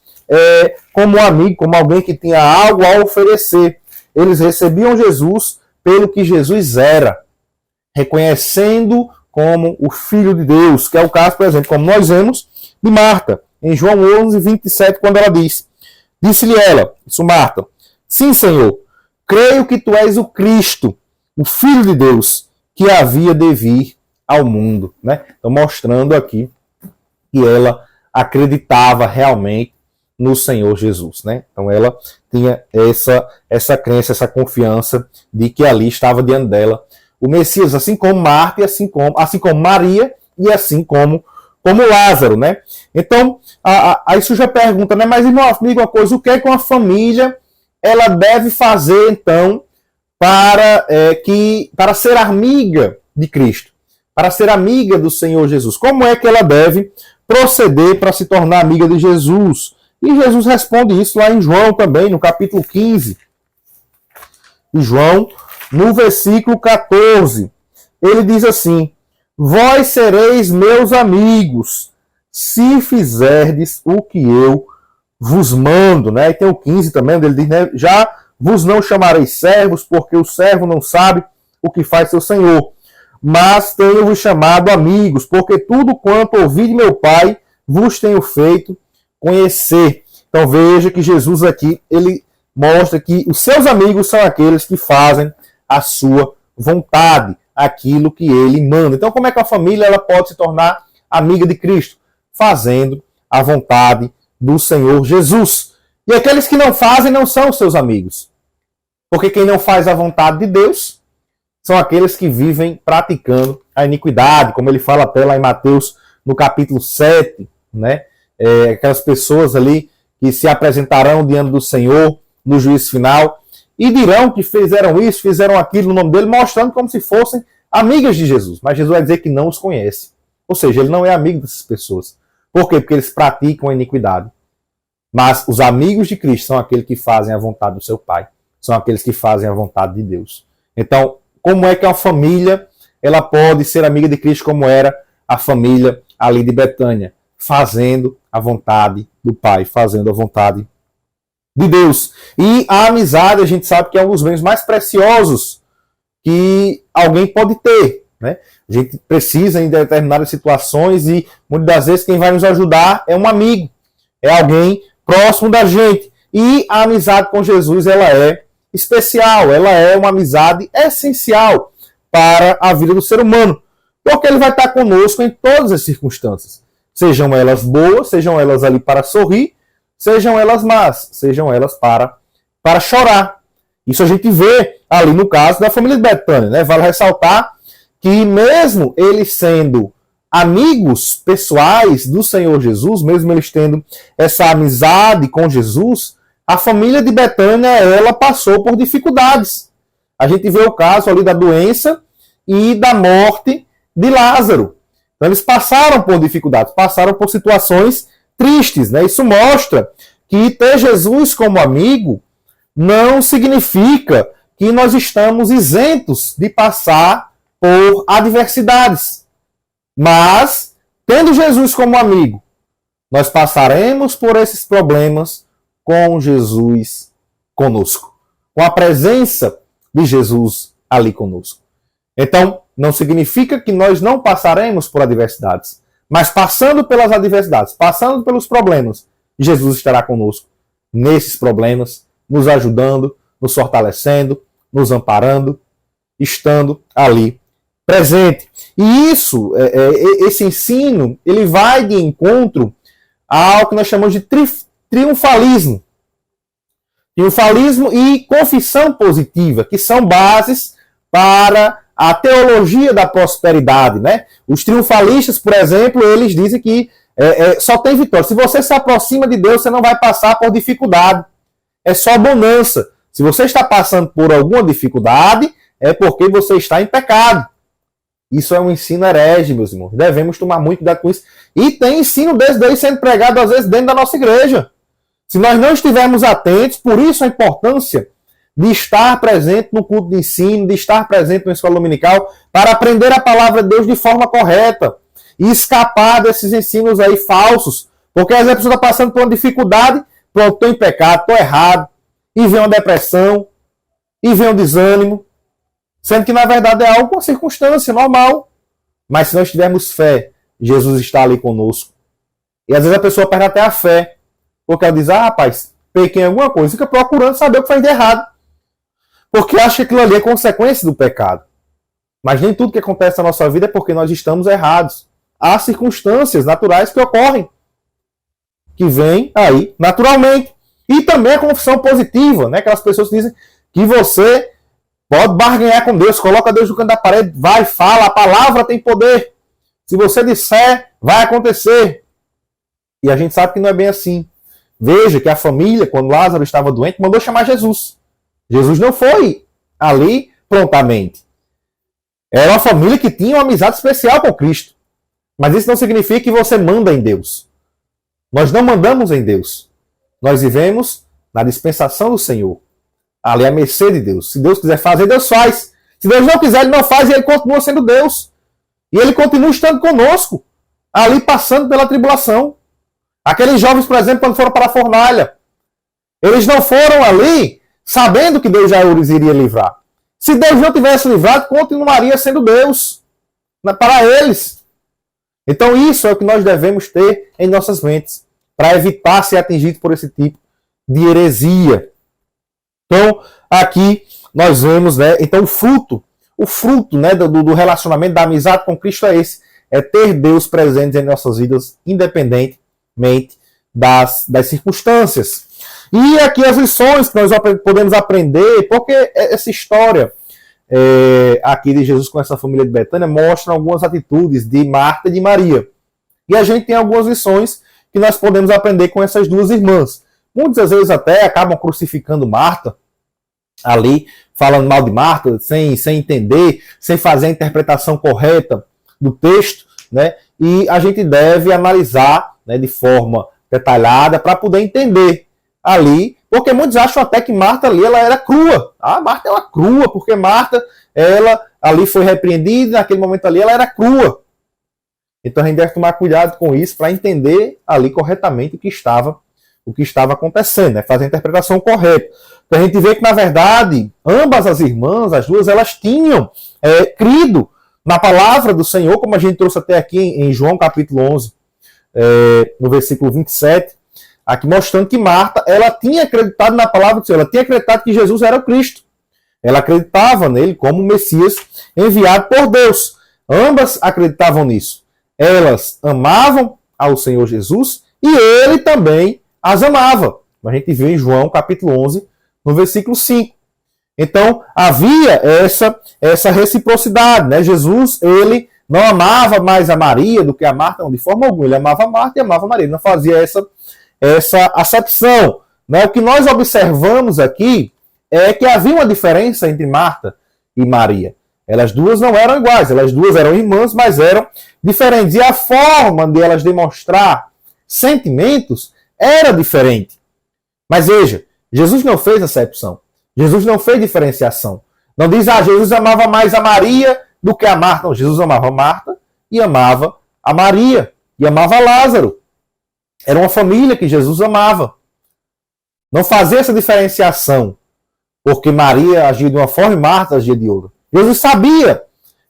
como um amigo, como alguém que tinha algo a oferecer. Eles recebiam Jesus pelo que Jesus era, reconhecendo como o Filho de Deus, que é o caso, por exemplo, como nós vemos de Marta, em João 11, 27, quando ela disse-lhe ela, isso Marta, sim, Senhor, creio que tu és o Cristo, o Filho de Deus, que havia de vir ao mundo, né? Então, mostrando aqui que ela acreditava realmente no Senhor Jesus, né? Então, ela tinha essa crença, essa confiança de que ali estava diante dela o Messias, assim como Marta, e assim como Maria e assim como Lázaro, né? Então, aí surge a pergunta, né? Mas, irmão, me diga uma coisa, o que é que uma família ela deve fazer, então, para ser amiga de Cristo, para ser amiga do Senhor Jesus? Como é que ela deve proceder para se tornar amiga de Jesus? E Jesus responde isso lá em João também, no capítulo 15. E João, no versículo 14, ele diz assim, vós sereis meus amigos, se fizerdes o que eu vos mando. Né? E tem o 15 também, onde ele diz, né? Já vos não chamareis servos, porque o servo não sabe o que faz seu senhor. Mas tenho-vos chamado amigos, porque tudo quanto ouvi de meu Pai vos tenho feito conhecer. Então veja que Jesus aqui, ele mostra que os seus amigos são aqueles que fazem a sua vontade, aquilo que ele manda. Então como é que a família ela pode se tornar amiga de Cristo? Fazendo a vontade do Senhor Jesus. E aqueles que não fazem não são os seus amigos. Porque quem não faz a vontade de Deus são aqueles que vivem praticando a iniquidade, como ele fala até lá em Mateus, no capítulo 7, né? Aquelas pessoas ali que se apresentarão diante do Senhor no juízo final e dirão que fizeram isso, fizeram aquilo no nome dele, mostrando como se fossem amigas de Jesus. Mas Jesus vai dizer que não os conhece. Ou seja, ele não é amigo dessas pessoas. Por quê? Porque eles praticam a iniquidade. Mas os amigos de Cristo são aqueles que fazem a vontade do seu Pai. São aqueles que fazem a vontade de Deus. Então, como é que a família ela pode ser amiga de Cristo como era a família ali de Betânia? Fazendo a vontade do Pai, fazendo a vontade de Deus. E a amizade, a gente sabe que é um dos bens mais preciosos que alguém pode ter, né? A gente precisa em determinadas situações e muitas das vezes quem vai nos ajudar é um amigo, é alguém próximo da gente. E a amizade com Jesus, ela é especial, ela é uma amizade essencial para a vida do ser humano, porque ele vai estar conosco em todas as circunstâncias, sejam elas boas, sejam elas ali para sorrir, sejam elas más, sejam elas para chorar. Isso a gente vê ali no caso da família de Betânia, né? Vale ressaltar que mesmo eles sendo amigos pessoais do Senhor Jesus, mesmo eles tendo essa amizade com Jesus, a família de Betânia, ela passou por dificuldades. A gente vê o caso ali da doença e da morte de Lázaro. Então, eles passaram por dificuldades, passaram por situações tristes, né? Isso mostra que ter Jesus como amigo não significa que nós estamos isentos de passar por adversidades. Mas, tendo Jesus como amigo, nós passaremos por esses problemas com Jesus conosco, com a presença de Jesus ali conosco. Então, não significa que nós não passaremos por adversidades, mas passando pelas adversidades, passando pelos problemas, Jesus estará conosco nesses problemas, nos ajudando, nos fortalecendo, nos amparando, estando ali presente. E isso, esse ensino, ele vai de encontro ao que nós chamamos de triunfalismo. Triunfalismo e confissão positiva, que são bases para a teologia da prosperidade, né? Os triunfalistas, por exemplo, eles dizem que só tem vitória. Se você se aproxima de Deus, você não vai passar por dificuldade. É só bonança. Se você está passando por alguma dificuldade, é porque você está em pecado. Isso é um ensino herege, meus irmãos. Devemos tomar muito cuidado com isso. E tem ensino desse daí sendo pregado, às vezes, dentro da nossa igreja. Se nós não estivermos atentos, por isso a importância de estar presente no culto de ensino, de estar presente na escola dominical, para aprender a palavra de Deus de forma correta e escapar desses ensinos aí falsos. Porque às vezes a pessoa está passando por uma dificuldade, pronto, estou em pecado, estou errado, e vem uma depressão, e vem um desânimo, sendo que na verdade é algo, uma circunstância normal. Mas se nós tivermos fé, Jesus está ali conosco. E às vezes a pessoa perde até a fé, porque ela diz, rapaz, pequei em alguma coisa, fica procurando saber o que faz de errado. Porque acha que aquilo ali é consequência do pecado. Mas nem tudo que acontece na nossa vida é porque nós estamos errados. Há circunstâncias naturais que ocorrem, que vêm aí naturalmente. E também a confissão positiva, né? Aquelas pessoas que dizem que você pode barganhar com Deus, coloca Deus no canto da parede, vai, fala, a palavra tem poder. Se você disser, vai acontecer. E a gente sabe que não é bem assim. Veja que a família, quando Lázaro estava doente, mandou chamar Jesus. Jesus não foi ali prontamente. Era uma família que tinha uma amizade especial com Cristo. Mas isso não significa que você manda em Deus. Nós não mandamos em Deus. Nós vivemos na dispensação do Senhor. Ali à mercê de Deus. Se Deus quiser fazer, Deus faz. Se Deus não quiser, Ele não faz e Ele continua sendo Deus. E Ele continua estando conosco. Ali passando pela tribulação. Aqueles jovens, por exemplo, quando foram para a fornalha. Eles não foram ali sabendo que Deus já os iria livrar. Se Deus não tivesse livrado, continuaria sendo Deus para eles. Então isso é o que nós devemos ter em nossas mentes. para evitar ser atingido por esse tipo de heresia. Então, aqui nós vemos, né, então o fruto, né, do relacionamento, da amizade com Cristo é esse, é ter Deus presente em nossas vidas, independentemente das circunstâncias. E aqui as lições que nós podemos aprender, porque essa história aqui de Jesus com essa família de Betânia mostra algumas atitudes de Marta e de Maria. E a gente tem algumas lições que nós podemos aprender com essas duas irmãs. Muitas vezes até acabam crucificando Marta, ali, falando mal de Marta, sem entender, sem fazer a interpretação correta do texto, né? E a gente deve analisar, né, de forma detalhada para poder entender ali, porque muitos acham até que Marta ali ela era crua. Ah, Marta ela crua, porque Marta ela ali foi repreendida, naquele momento ali ela era crua. Então a gente deve tomar cuidado com isso para entender ali corretamente o que estava acontecendo, né? Fazer a interpretação correta. Então a gente vê que, na verdade, ambas as irmãs, as duas, elas tinham crido na palavra do Senhor, como a gente trouxe até aqui em João capítulo 11, no versículo 27, aqui mostrando que Marta, ela tinha acreditado na palavra do Senhor, ela tinha acreditado que Jesus era o Cristo. Ela acreditava nele como o Messias enviado por Deus. Ambas acreditavam nisso. Elas amavam ao Senhor Jesus e ele também as amava. A gente vê em João capítulo 11, no versículo 5. Então, havia essa reciprocidade, né? Jesus, ele não amava mais a Maria do que a Marta, não, de forma alguma. Ele amava a Marta e amava a Maria. Ele não fazia essa acepção, né? O que nós observamos aqui é que havia uma diferença entre Marta e Maria. Elas duas não eram iguais, elas duas eram irmãs, mas eram diferentes. E a forma de elas demonstrar sentimentos era diferente. Mas veja, Jesus não fez acepção. Jesus não fez diferenciação. Não diz, Jesus amava mais a Maria do que a Marta. Não, Jesus amava a Marta e amava a Maria. E amava Lázaro. Era uma família que Jesus amava. Não fazia essa diferenciação, porque Maria agia de uma forma e Marta agia de outra. Jesus sabia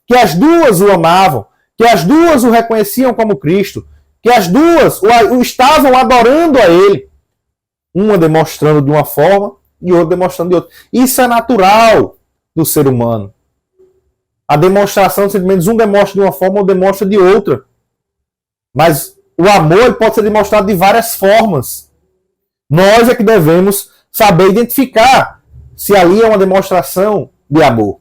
que as duas o amavam, que as duas o reconheciam como Cristo, que as duas o estavam adorando a ele. Uma demonstrando de uma forma e outra demonstrando de outra. Isso é natural do ser humano. A demonstração de sentimentos, um demonstra de uma forma, outro demonstra de outra. Mas o amor pode ser demonstrado de várias formas. Nós é que devemos saber identificar se ali é uma demonstração de amor.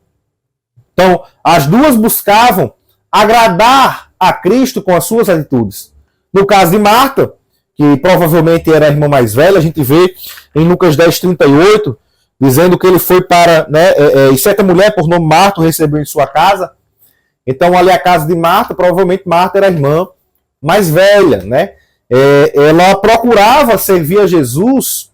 Então, as duas buscavam agradar a Cristo com as suas atitudes. No caso de Marta, que provavelmente era a irmã mais velha, a gente vê em Lucas 10:38, dizendo que ele foi para, e certa mulher por nome Marta o recebeu em sua casa. Então, ali a casa de Marta, provavelmente Marta era a irmã mais velha, né? Ela procurava servir a Jesus,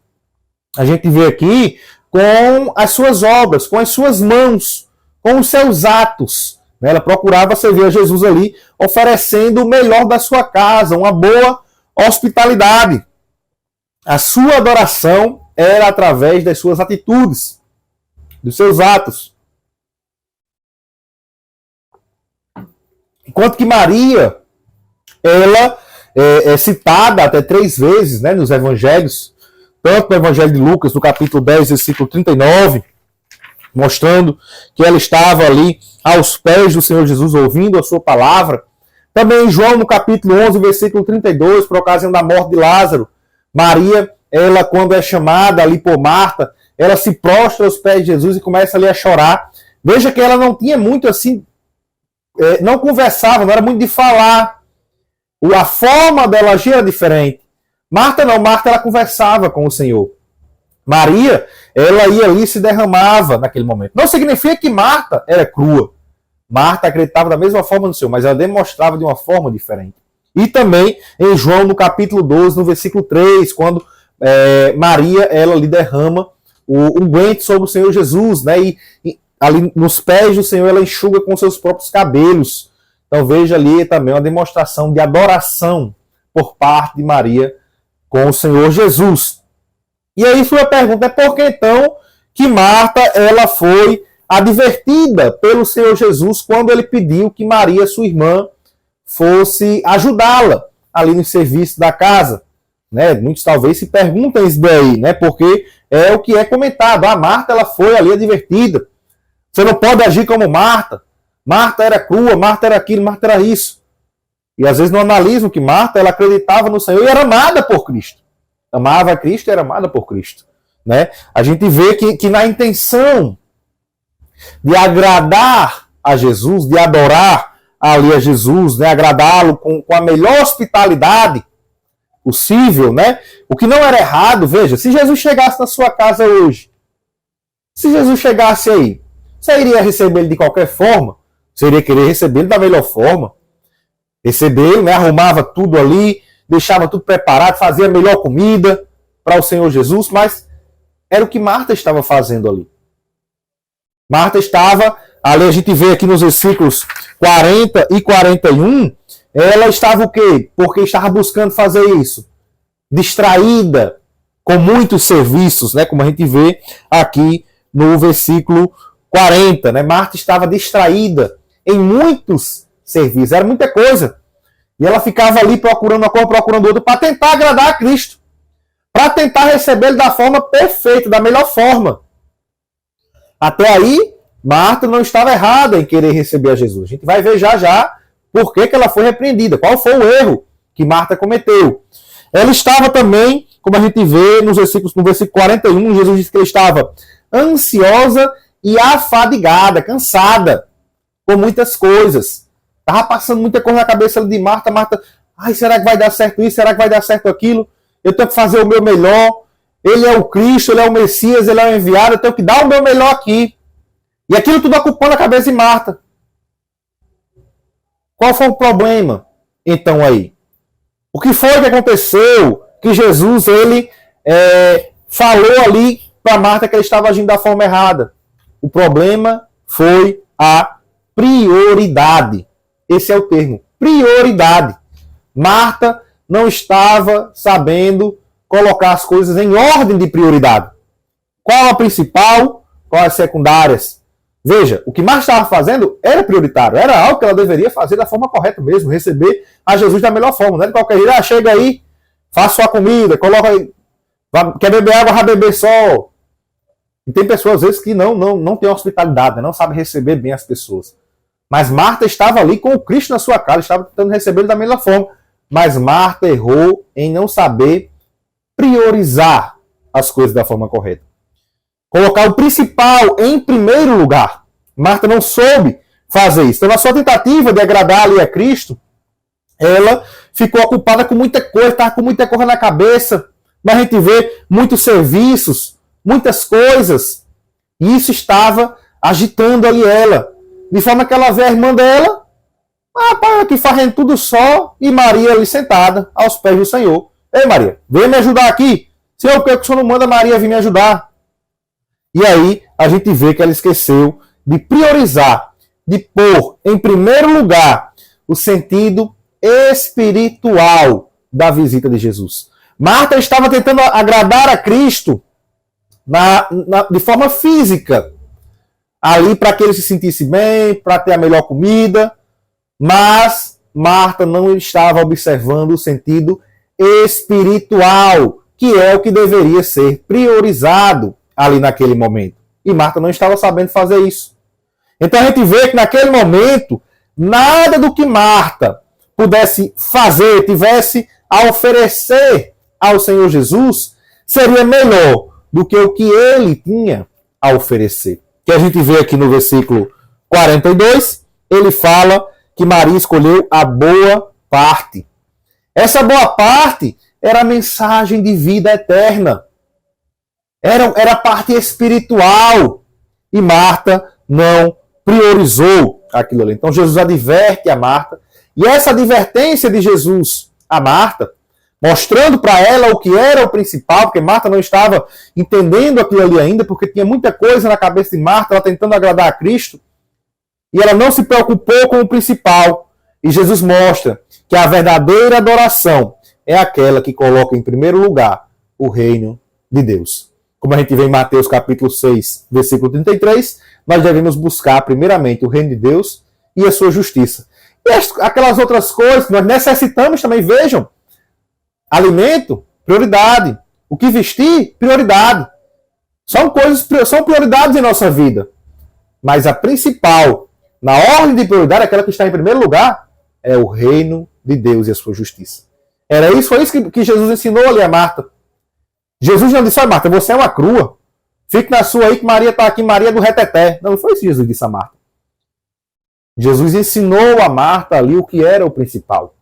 a gente vê aqui, com as suas obras, com as suas mãos, com os seus atos. Né? Ela procurava servir a Jesus ali, oferecendo o melhor da sua casa, uma boa hospitalidade. A sua adoração era através das suas atitudes, dos seus atos. Enquanto que Maria, ela é citada até 3 vezes, né, nos evangelhos, tanto no evangelho de Lucas, no capítulo 10, versículo 39, mostrando que ela estava ali aos pés do Senhor Jesus, ouvindo a sua palavra. Também em João, no capítulo 11, versículo 32, por ocasião da morte de Lázaro, Maria, ela, quando é chamada ali por Marta, ela se prostra aos pés de Jesus e começa ali a chorar. Veja que ela não tinha muito assim, não conversava, não era muito de falar. A forma dela agir era diferente. Marta não, Marta ela conversava com o Senhor. Maria, ela ia ali e se derramava naquele momento. Não significa que Marta era crua. Marta acreditava da mesma forma no Senhor, mas ela demonstrava de uma forma diferente. E também em João, no capítulo 12, no versículo 3, quando Maria, ela lhe derrama o unguento sobre o Senhor Jesus, né? E ali nos pés do Senhor ela enxuga com seus próprios cabelos. Então veja ali também uma demonstração de adoração por parte de Maria com o Senhor Jesus. E aí sua pergunta é por que então que Marta ela foi advertida pelo Senhor Jesus quando ele pediu que Maria, sua irmã, fosse ajudá-la ali no serviço da casa. Né? Muitos talvez se perguntem isso daí, né? Porque é o que é comentado. A Marta, ela foi ali advertida. Você não pode agir como Marta. Marta era crua, Marta era aquilo, Marta era isso. E às vezes não analisam que Marta, ela acreditava no Senhor e era amada por Cristo. Amava Cristo e era amada por Cristo. Né? A gente vê que na intenção de agradar a Jesus, de adorar ali a Jesus, né? Agradá-lo com a melhor hospitalidade possível, né? O que não era errado, veja, se Jesus chegasse na sua casa hoje, se Jesus chegasse aí, você iria receber ele de qualquer forma? Você iria querer receber ele da melhor forma? Receber ele, né? Arrumava tudo ali, deixava tudo preparado, fazia a melhor comida para o Senhor Jesus, mas era o que Marta estava fazendo ali. Marta estava, ali a gente vê aqui nos versículos 40 e 41, ela estava o quê? Porque estava buscando fazer isso. Distraída com muitos serviços, né? Como a gente vê aqui no versículo 40, né? Marta estava distraída em muitos serviços, era muita coisa. E ela ficava ali procurando uma coisa, procurando outra, para tentar agradar a Cristo. Para tentar receber ele da forma perfeita, da melhor forma. Até aí, Marta não estava errada em querer receber a Jesus. A gente vai ver já por que ela foi repreendida, qual foi o erro que Marta cometeu. Ela estava também, como a gente vê no versículo 41, Jesus disse que ela estava ansiosa e afadigada, cansada, com muitas coisas. Estava passando muita coisa na cabeça de Marta. Marta, ai, será que vai dar certo isso? Será que vai dar certo aquilo? Eu tenho que fazer o meu melhor. Ele é o Cristo, ele é o Messias, ele é o enviado, eu tenho que dar o meu melhor aqui. E aquilo tudo ocupando a cabeça de Marta. Qual foi o problema, então, aí? O que foi que aconteceu que Jesus, ele falou ali para Marta que ele estava agindo da forma errada? O problema foi a prioridade. Esse é o termo, prioridade. Marta não estava sabendo colocar as coisas em ordem de prioridade. Qual a principal, qual as secundárias? Veja, o que Marta estava fazendo era prioritário, era algo que ela deveria fazer da forma correta mesmo, receber a Jesus da melhor forma, não é de qualquer jeito, chega aí, faça sua comida, coloca aí, quer beber água, vai beber só. E tem pessoas, às vezes, que não tem hospitalidade, né? Não sabe receber bem as pessoas. Mas Marta estava ali com o Cristo na sua casa, estava tentando receber ele da melhor forma. Mas Marta errou em não saber priorizar as coisas da forma correta. Colocar o principal em primeiro lugar. Marta não soube fazer isso. Então, na sua tentativa de agradar ali a Cristo, ela ficou ocupada com muita coisa, estava com muita coisa na cabeça. Mas a gente vê muitos serviços, muitas coisas. E isso estava agitando ali ela. De forma que ela vê a irmã dela, aqui fazendo tudo só, e Maria ali sentada aos pés do Senhor. Ei, Maria, vem me ajudar aqui. Senhor, por que o Senhor não manda Maria vir me ajudar? E aí a gente vê que ela esqueceu de priorizar, de pôr em primeiro lugar o sentido espiritual da visita de Jesus. Marta estava tentando agradar a Cristo de forma física, ali para que ele se sentisse bem, para ter a melhor comida, mas Marta não estava observando o sentido espiritual, que é o que deveria ser priorizado ali naquele momento. E Marta não estava sabendo fazer isso. Então a gente vê que naquele momento, nada do que Marta pudesse fazer, tivesse a oferecer ao Senhor Jesus, seria melhor do que o que ele tinha a oferecer. Que a gente vê aqui no versículo 42, ele fala que Maria escolheu a boa parte. Essa boa parte era a mensagem de vida eterna. Era a parte espiritual. E Marta não priorizou aquilo ali. Então Jesus adverte a Marta. E essa advertência de Jesus a Marta, mostrando para ela o que era o principal, porque Marta não estava entendendo aquilo ali ainda, porque tinha muita coisa na cabeça de Marta, ela tentando agradar a Cristo, e ela não se preocupou com o principal. E Jesus mostra que a verdadeira adoração é aquela que coloca em primeiro lugar o reino de Deus. Como a gente vê em Mateus capítulo 6, versículo 33, nós devemos buscar primeiramente o reino de Deus e a sua justiça. E aquelas outras coisas que nós necessitamos também, vejam, alimento, Prioridade. O que vestir? Prioridade. São prioridades em nossa vida. Mas a principal, na ordem de prioridade, aquela que está em primeiro lugar, é o reino de Deus e a sua justiça. Foi isso que Jesus ensinou ali a Marta. Jesus não disse: Marta, você é uma crua. Fique na sua aí que Maria está aqui, Maria do reteté. Não foi isso que Jesus disse a Marta. Jesus ensinou a Marta ali o que era o principal.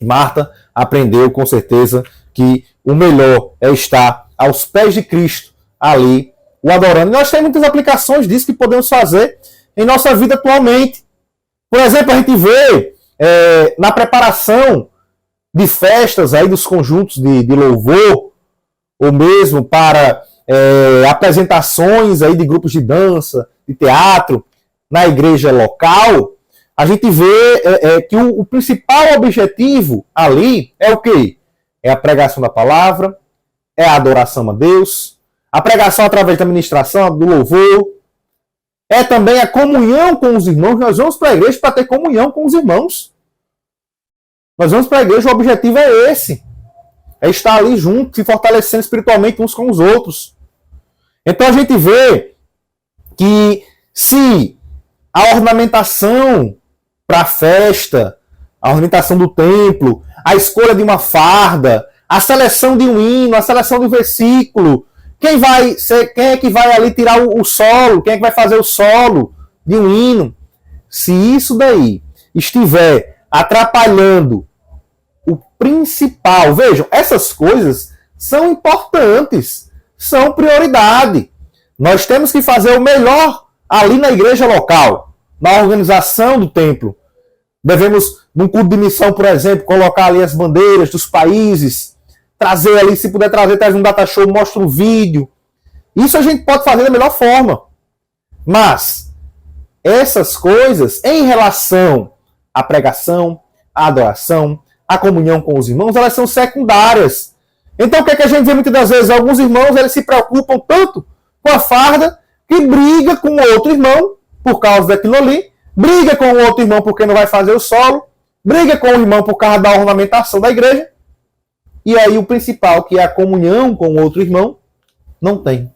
Marta aprendeu com certeza que o melhor é estar aos pés de Cristo, ali, o adorando. E nós temos muitas aplicações disso que podemos fazer em nossa vida atualmente. Por exemplo, a gente vê na preparação de festas aí dos conjuntos de louvor, ou mesmo para apresentações aí de grupos de dança, de teatro, na igreja local, a gente vê que o principal objetivo ali é o quê? É a pregação da palavra, é a adoração a Deus, a pregação através da ministração, do louvor, é também a comunhão com os irmãos. Nós vamos para a igreja para ter comunhão com os irmãos. Nós vamos para a igreja, o objetivo é esse. É estar ali junto, se fortalecendo espiritualmente uns com os outros. Então a gente vê que se a ornamentação para a festa, a ornamentação do templo, a escolha de uma farda, a seleção de um hino, a seleção de um versículo, quem é que vai ali tirar o solo, quem é que vai fazer o solo de um hino, se isso daí estiver atrapalhando o principal, vejam, essas coisas são importantes, são prioridade. Nós temos que fazer o melhor ali na igreja local, na organização do templo. Devemos, num culto de missão, por exemplo, colocar ali as bandeiras dos países, trazer ali, se puder trazer, traz um data show, mostra um vídeo. Isso a gente pode fazer da melhor forma. Mas essas coisas, em relação à pregação, à adoração, à comunhão com os irmãos, elas são secundárias. Então o que é que a gente vê muitas das vezes? Alguns irmãos eles se preocupam tanto com a farda que briga com o outro irmão por causa daquilo ali, briga com o outro irmão porque não vai fazer o solo, briga com o irmão por causa da ornamentação da igreja, e aí o principal, que é a comunhão com o outro irmão, não tem.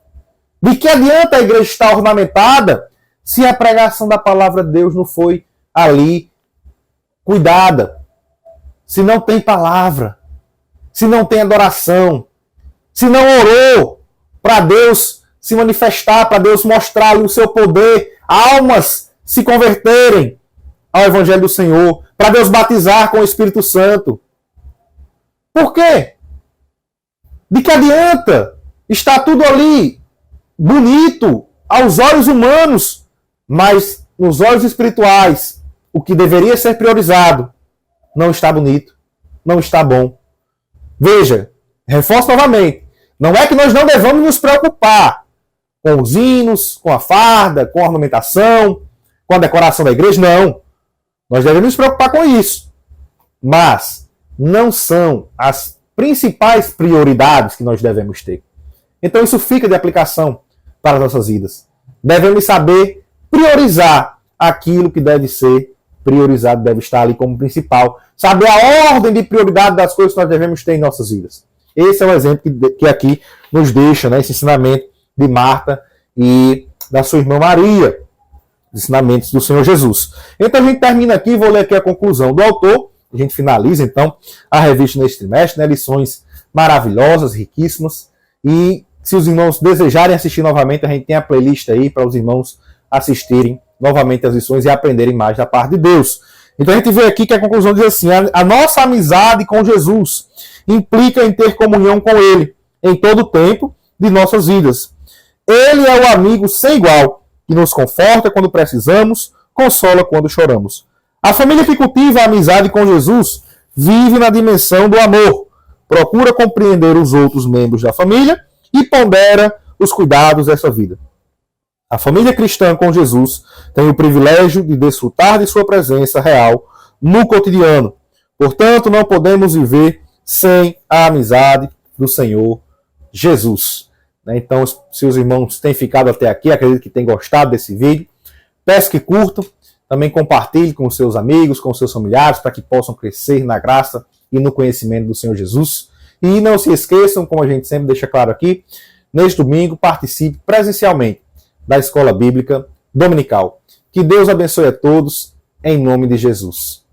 De que adianta a igreja estar ornamentada se a pregação da palavra de Deus não foi ali cuidada? Se não tem palavra, se não tem adoração, se não orou para Deus se manifestar, para Deus mostrar o seu poder, almas se converterem ao Evangelho do Senhor, para Deus batizar com o Espírito Santo. Por quê? De que adianta estar tudo ali bonito aos olhos humanos, mas nos olhos espirituais, o que deveria ser priorizado não está bonito, não está bom. Veja, reforço novamente, não é que nós não devamos nos preocupar com os hinos, com a farda, com a ornamentação, com a decoração da igreja, não. Nós devemos nos preocupar com isso. Mas não são as principais prioridades que nós devemos ter. Então isso fica de aplicação para as nossas vidas. Devemos saber priorizar aquilo que deve ser priorizado, deve estar ali como principal. Saber a ordem de prioridade das coisas que nós devemos ter em nossas vidas. Esse é o exemplo que aqui nos deixa, né, esse ensinamento de Marta e da sua irmã Maria, os ensinamentos do Senhor Jesus. Então a gente termina aqui, vou ler aqui a conclusão do autor, a gente finaliza então a revista neste trimestre, né, lições maravilhosas, riquíssimas, e se os irmãos desejarem assistir novamente, a gente tem a playlist aí para os irmãos assistirem novamente as lições e aprenderem mais da parte de Deus. Então a gente vê aqui que a conclusão diz assim: a nossa amizade com Jesus implica em ter comunhão com Ele em todo o tempo de nossas vidas. Ele é o amigo sem igual, que nos conforta quando precisamos, consola quando choramos. A família que cultiva a amizade com Jesus vive na dimensão do amor, procura compreender os outros membros da família e pondera os cuidados dessa vida. A família cristã com Jesus tem o privilégio de desfrutar de sua presença real no cotidiano. Portanto, não podemos viver sem a amizade do Senhor Jesus. Então, se os irmãos têm ficado até aqui, acredito que têm gostado desse vídeo, peço que curtam, também compartilhem com os seus amigos, com os seus familiares, para que possam crescer na graça e no conhecimento do Senhor Jesus. E não se esqueçam, como a gente sempre deixa claro aqui, neste domingo participe presencialmente da Escola Bíblica Dominical. Que Deus abençoe a todos, em nome de Jesus.